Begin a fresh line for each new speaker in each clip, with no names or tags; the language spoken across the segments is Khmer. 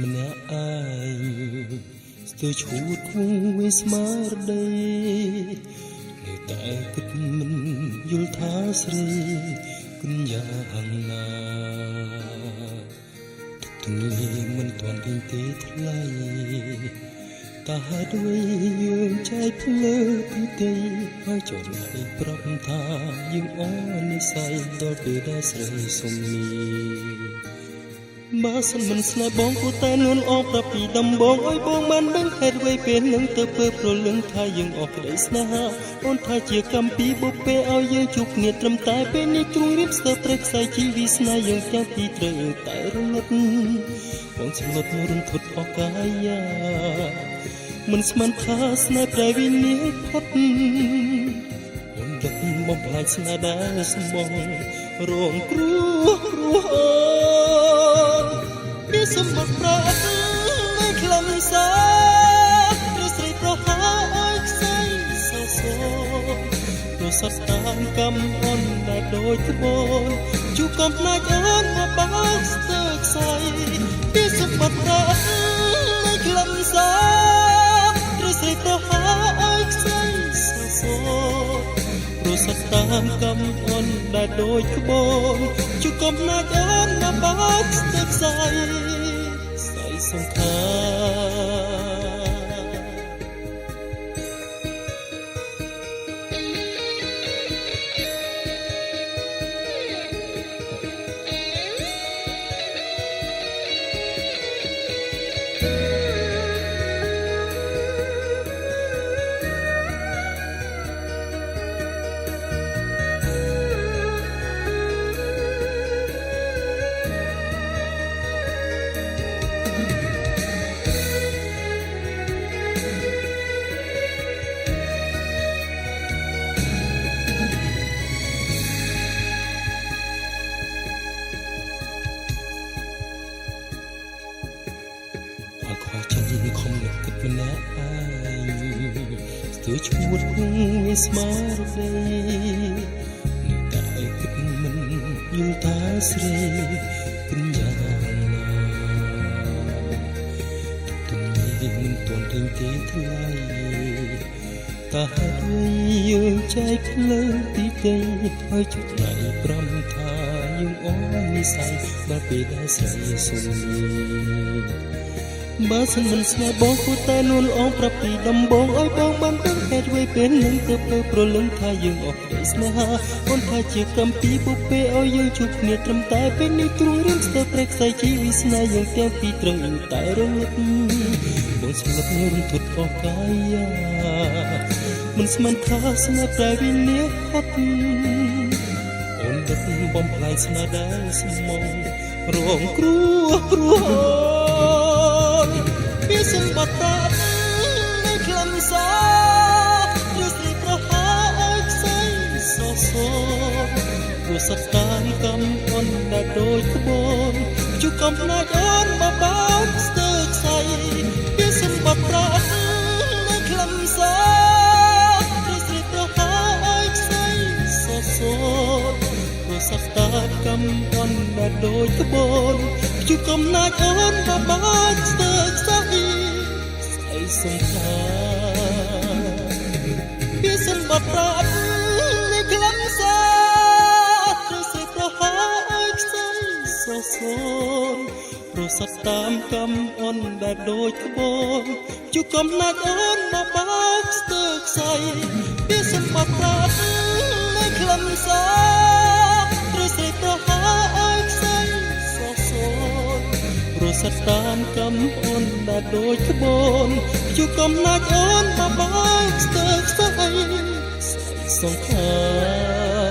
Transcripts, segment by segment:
ម្នាក់ឯងស្ទើរឈួតគង់វាស្មារតីនៅតែគិតមិនយល់ថាស្រីគុណយ៉ាងណាទំនាយមិនទាន់វិញទេថ្លៃតើហេតុអ្វីយើងចែកភ្លើទីទីហើយចុះណៃប្រាប់ថាយើងអន់និស័យដល់ពេលដែលស្រីសុំនេះបើសិនមិនស្នេហ៍បងគួរតែនួនអងប្រាប់ពីដំបងឲ្យបងបានដឹងហេតុអ្វីពេលនឹងទៅពើប្រលឹងថាយើងអស់ក្តីស្នេហាអូនថាជាកម្មពីបុព្វេឲ្យយើងជួបគ្នាត្រឹមតែពេលនេះទ្រង់រៀបស្ទើរព្រឹកខ្សែជីវិស្នេហ៍យើងទាំងពីរត្រូវតែរលត់បងស្លុតរន្ធត់អស់កាយាមិនស្មានថាស្នេហ៍ប្រែវិនិច្ឆ័យផុតអូនដឹកបំផ្លាញស្នេហ៍ដែលស្មងរងគ្រោះពីសម្បត្តិប្រាក់នៃខ្លឹមសារឬស្រីប្រហាឲ្យខ្សែសសរសត្វតាមកម្មអូនដែលដូចត្បូងជួកំផ្នែកអូនមកបោកស្ទើរខ្សែពីសម្បត្តិប្រាក់នៃខ្លឹមសារឬស្រីប្រហាឲ្យខ្សែសសរសត្វតាមកម្មអូនដែលដូចត្បូងជួកំផ្នែកអូនមកបោកស្ទើរខ្សែសង្ខាខ្វះចិត្តខំនឹកគិតម្នាក់ឯងស្ទើរឈួតគង់វាស្មារតីនៅតែគិតមិនយល់ថាស្រីគុណយ៉ាងណាទំនាយមិនទាន់ឃើញទេថ្លៃតើហេតុអ្វីយើងចែកភ្លើងទីទីហើយចុះណៃប្រំថាយើងអស់និស័យដល់ពេលដែលស្រីសុំនេះបើសិនមិនស្នេហ៍បងគួរតែនួនអងប្រាប់ពីដំបងឲ្យបងបានដឹងហេតុអ្វីពេលនឹងទៅប្រលឹងថាយើងអស់ក្តីស្នេហាអូនថាជាកម្មពីបុព្វេឲ្យយើងជួបគ្នាត្រឹមតែពេលនេះទ្រង់រៀបស្ទើរព្រែកខ្សែជីវិស្នេហ៍យើងទាំងពីរត្រូវតែរលត់បងស្លុតរន្ធត់អស់កាយាមិនស្មានថាស្នេហ៍ប្រែវិនិច្ឆ័យផុតអូនដឹកបំផ្លាញស្នេហ៍ដែលស្មងរងគ្រោះពីសម្បត្តិប្រាក់នៃខ្លឹមសារឬស្រីប្រហាឲ្យខ្សែសសរសត្វតាមកម្មអូនដែលដូចត្បូងជួកំផ្នែកអូនមកបោកស្ទើរខ្សែពីសម្បត្តិប្រាក់នៃខ្លឹមសារឬស្រីប្រហាឲ្យខ្សែសសរសត្វតាមកម្មអូនដែលដូចត្បូងជួកំណែកអូនមកបោកស្ទើរខ្សែសង្ខាពីសម្បត្តិប្រាក់នៃខ្លឹមសារឬស្រីប្រហាឲ្យខ្សែសសរសត្វតាមកម្មអូនដែលដូចត្បូងជួកំណែកអូនមកបោកស្ទើរខ្សែពីសម្បត្តិប្រាក់នៃខ្លឹមសារឬស្រីប្រហាឲ្យខ្សែសសរសត្វតាមកម្មអូនដែលដូចត្បូងជួកំណែកអូនមកបោកស្ទើរខ្សែសង្ខា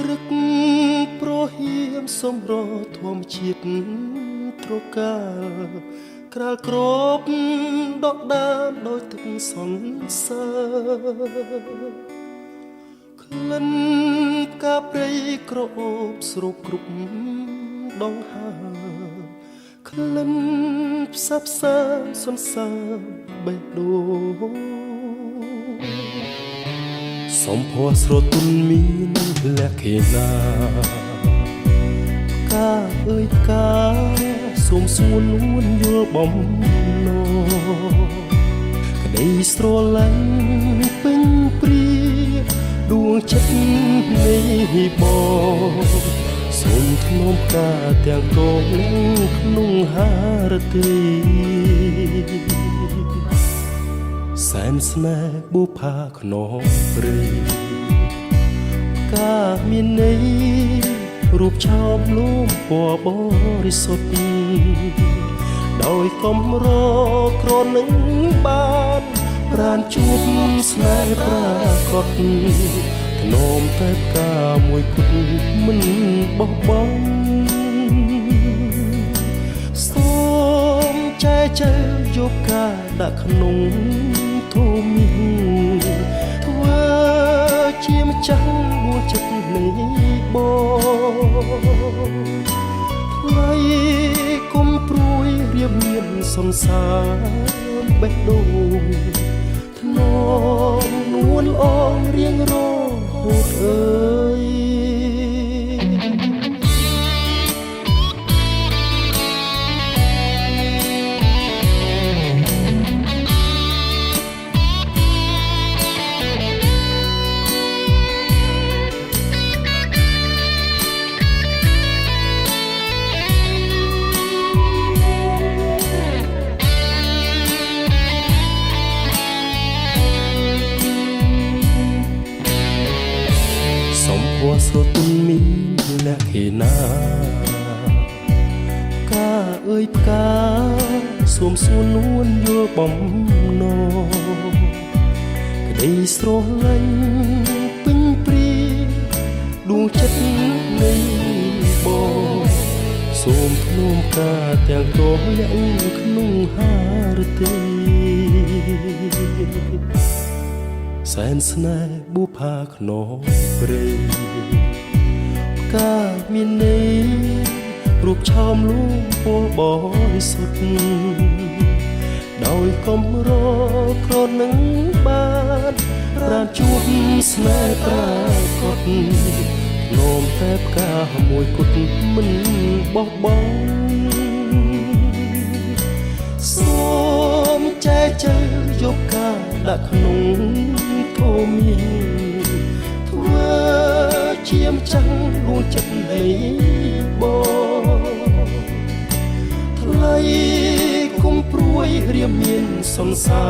រឹកប្រហៀមសំរធម្មជាតិត្រកាលក្រាលក្របដកដានដោយទឹកសន្សើរក្លិនផ្កាព្រៃក្រអូបស្រូបគ្រប់ដងហើក្លិនផ្សះផ្សាសន្សើរបេះដូងសំភ័រស្រទន់មានលក្ខណៈកាអើយកាសូមសួននួនយល់បំណងក្តីស្រឡាញ់ពេញព្រាដួងចិត្តនេះបងសូមធ្នមកាទាំងកងក្នុងហារទីសែនស្នេហ៍បុផាខ្នងព្រៃកាមានន័យរូបឆោមលំពណ៌បរិសុទ្ធដោយកំរក្រនឹងបានប្រានជួបស្នេហ៍ប្រាកដធ្នមតែផ្កាមួយគត់មិនបោះបង់សូមចែចែយកការដាក់ក្នុងធូមីធ្វើជាម្ចាស់ដួងចិត្តនេះបងថ្លៃគុំព្រួយរៀបមានសន្សារបេះដូងធ្នមនួនអងរៀងរហូតអើយស្រទន់មានលក្ខណៈកាអើយផ្កាសូមសួននួនយល់បំណងក្តីស្រឡាញ់ពេញព្រាដួងចិត្តនៃបងសូមធ្នមកាទាំងកងលាក់ក្នុងហារទីសែនស្នេហ៍បុផាខ្នងព្រៃកាមានន័យរូបឆោមលូពណ៌បរិសុទ្ធដោយកំរក្រនឹងបានប្រានជួបស្នេហ៍ប្រាកដនោមតែផ្កាមួយគត់មិនបោះបង់សូមចែចែយកការដាក់ក្នុងធូមីធ្វើជាម្ចាស់ដួងចិត្តនៃបងថ្លៃគុំព្រួយរៀបមានសន្សា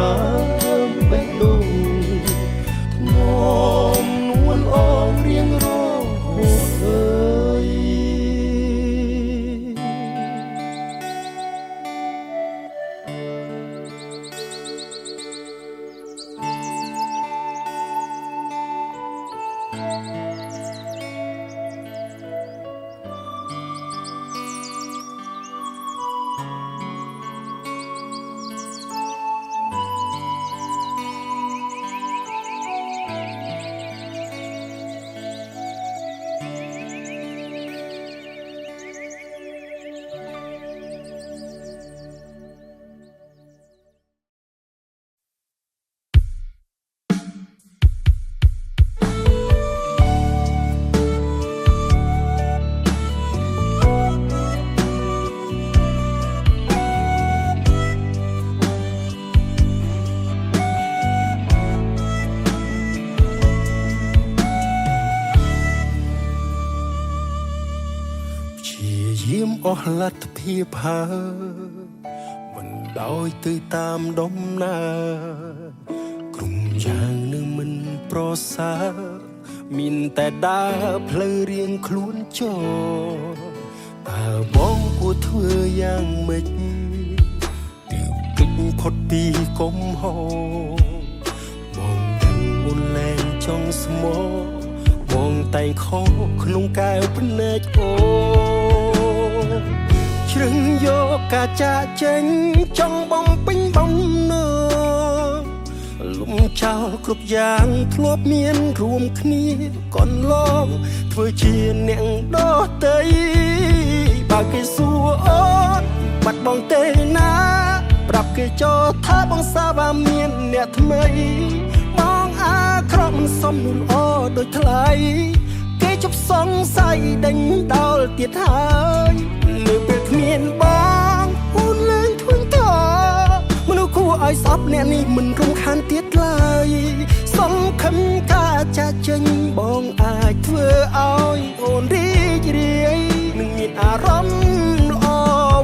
របេះដូងធ្នមនួនអងរៀងរហូតអើយអស់លទ្ធភាពហើយមិនដោយទៅតាមដំណើរក្រុមយ៉ាងនៅមិនប្រសើរមានតែដើរផ្លូវរៀងខ្លួនចោលតើបងគួរធ្វើយ៉ាងម៉េចទើបគេចផុតពីកំហុសបងដឹងមុនលែងចង់ស្មោះប បងតែងខកក្នុងកែវភ្នែកអូជ្រឹងយកការចាក់ចេញចង់បំពេញបំណងលំចោលគ្រប់យ៉ាងធ្លាប់មានរួមគ្នាកន្លងធ្វើជាអ្នកដទៃបើគេសួរអូនបាត់បងទេណាប្រាប់គេចោលថាបងសាបាមានអ្នកថ្មីបងអាក្រក់មិនសមនោះល្អដូចថ្លៃគេជប់សង្ស័យដេញដោលទៀតហើយនៅពេលគ្មានបងអូនលែងធុញថមនុស្សគួរឲ្យស្អប់អ្នកនេះមិនរំខានទៀតឡើយសង្ឃឹមការចាក់ចេញបងអាចធ្វើឲ្យអូនរីករាយនឹងមានអារម្មណ៍ល្អ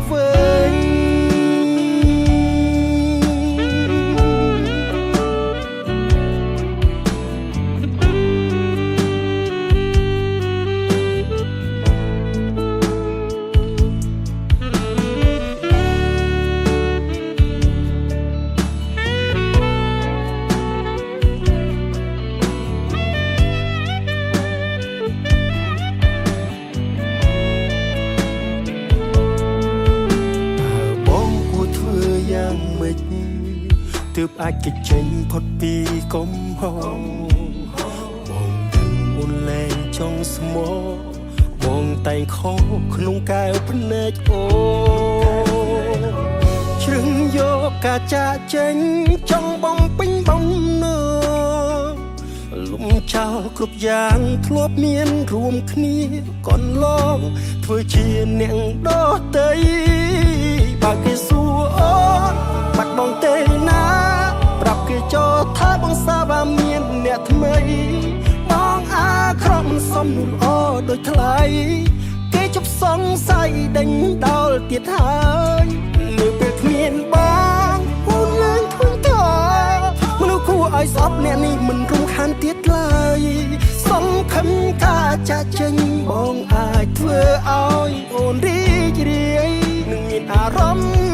វិញទើបអាចគេចេញផុតពីកំហុសបងដឹងអូនលែងចង់ស្មោះបងតែងខកក្នុងកែវភ្នែកអូជ្រឹងយកការចាក់ចេញចង់បំពេញបំណងលំចោលគ្រប់យ៉ាងធ្លាប់មានរួមគ្នាកន្លងធ្វើជាអ្នកដទៃបើគេសួរអូនបាត់បងទេណាប្រាប់គេចោលថាបងសាបាមានអ្នកថ្មីបងអាក្រក់មិនសមនោះល្អដូចថ្លៃគេជប់សង្ស័យដេញដោលទៀតហើយនៅពេលគ្មានបងអូនលែងធុញថមនុស្សគួរឲ្យស្អប់អ្នកនេះមិនរំខានទៀតឡើយសង្ឃឹមការចាក់ចេញបងអាចធ្វើឲ្យអូនរីករាយនឹងមានអារម្មណ៍